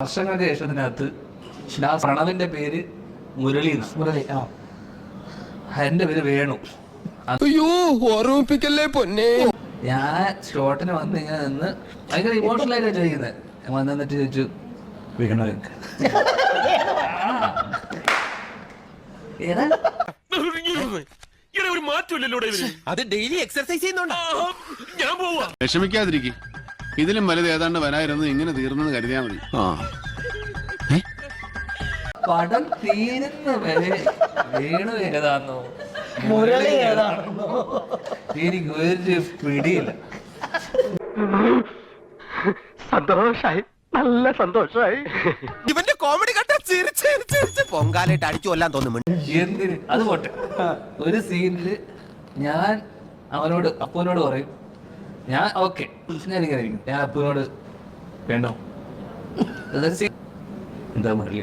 വർഷങ്ങളുടെ ശേഷത്തിനകത്ത് പ്രണവിന്റെ പേര് മുരളി. എന്റെ പേര് വേണു. അയ്യോ ഓർമ്മിപ്പിക്കല്ലേ പൊന്നെ. ഞാൻ ഷോട്ടിന് വന്ന് ഇങ്ങനെ നിന്ന് ഭയങ്കര ഇമോഷണൽ ആയിട്ടാണ് ചോദിക്കുന്നത്. ഞാൻ വന്നിട്ട് ചോദിച്ചു വേണു അത് ഡെയിലി എക്സർസൈസ് ചെയ്യുന്നുണ്ടോ? ഞാൻ പോവാ. വിഷമിക്കാതിരിക്കും. ഇതിലും വലുത് ഏതാണ്ട് വരായിരുന്നു. ഇങ്ങനെ തീർന്നെന്ന് കരുതിയാ മതി. പടം തീരുന്ന വരെ വേണു ഏതാന്നോ മുരളി ഏതാണെന്നോ എനിക്ക് ഒരു പിടിയില്ല. സന്തോഷായി, നല്ല സന്തോഷായി. ഇവന്റെ കോമഡി കണ്ട ചിരിച്ച് പൊങ്കാലായിട്ട് അടിച്ചു കൊല്ലാൻ തോന്നുന്നു. എന്തിന് അത് പോട്ടെ. ഒരു സീനില് ഞാൻ അപ്പുവിനോട് പറയും, ഞാൻ ഓക്കെ ഞാനിങ്ങനെ ഇരിക്കും. ഞാൻ അപ്പുവിനോട് വേണ്ടോ എന്താ മുരളി,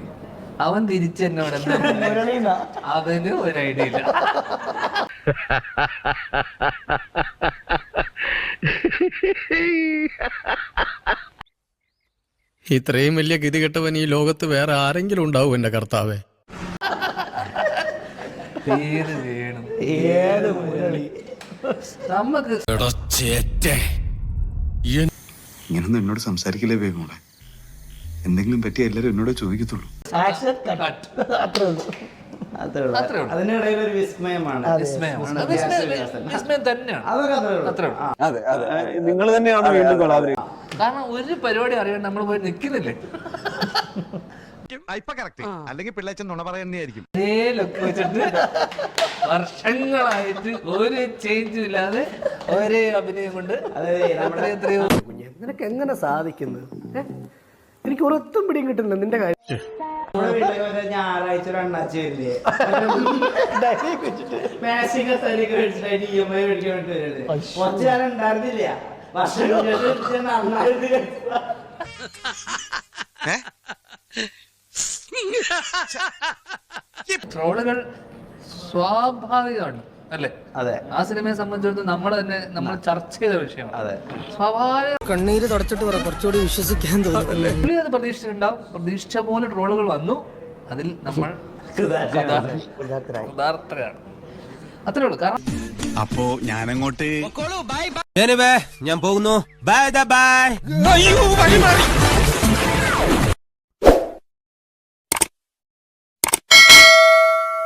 അവൻ തിരിച്ചെന്നോട് എന്താ അവന് ഒരു ഐഡിയ ഇല്ല. ഇത്രയും വലിയ ഗതി കെട്ടവൻ ഈ ലോകത്ത് വേറെ ആരെങ്കിലും ഉണ്ടാവും എന്റെ കർത്താവേ. പേര് വേണം ഏത് മുരളി നമുക്ക്. ഇങ്ങനൊന്നും എന്നോട് സംസാരിക്കില്ലേ വേഗമോളെ. എന്തെങ്കിലും പറ്റിയ എല്ലാരും എന്നോട് ചോദിക്കത്തുള്ളൂ. അതിനിടയിൽ ഒരു വിസ്മയമാണ്. വിസ്മയം തന്നെയാണ്. അത്രേ ഉള്ളൂ. അതെ അതെ, നിങ്ങൾ തന്നെയാണ് വീണ്ടും കൊളാബറേറ്റ്. കാരണം ഒരു പരിപാടി അറിയാൻ നമ്മൾ പോയി നിൽക്കുന്നില്ലേ. അല്ലെങ്കിൽ പിള്ളേച്ചൻ നുണ പറയുന്നതായിരിക്കും. ഒരേ ലുക്ക് വെച്ചിട്ട് വർഷങ്ങളായിട്ട് ഒരു ചേഞ്ചും ഇല്ലാതെ ഒരേ അഭിനയം കൊണ്ട് എത്രയോ നിനക്ക് എങ്ങനെ സാധിക്കുന്നു? എനിക്ക് ഒരൊത്തും പിടിയും കിട്ടുന്നില്ല നിന്റെ കാര്യം. ഞായറാഴ്ച രണ്ടാഴ്ച വരില്ലേ കുറച്ച് കാലം ഉണ്ടായിരുന്നില്ല. ട്രോളുകൾ സ്വാഭാവികമാണ് അല്ലേ? അതെ. ആ സിനിമയെ സംബന്ധിച്ചിടത്തോളം നമ്മൾ ചർച്ച ചെയ്ത വിഷയമാണ്. അതെ, സ്വാഭാവിക. കണ്ണീര് തുടച്ചിട്ട് കുറച്ചുകൂടി വിശ്വസിക്കാൻ തോന്നുന്നു. പുള്ളി അത് പ്രതീക്ഷിച്ചിട്ടുണ്ടാവും. പ്രതീക്ഷിച്ച പോലെ ട്രോളുകൾ വന്നു. അതിൽ നമ്മൾ കൃതാർത്ഥരാണ്. അത്രേ ഉള്ളൂ. കാരണം അപ്പോ ഞാനങ്ങോട്ട് ഞാൻ പോകുന്നു. Bye bye.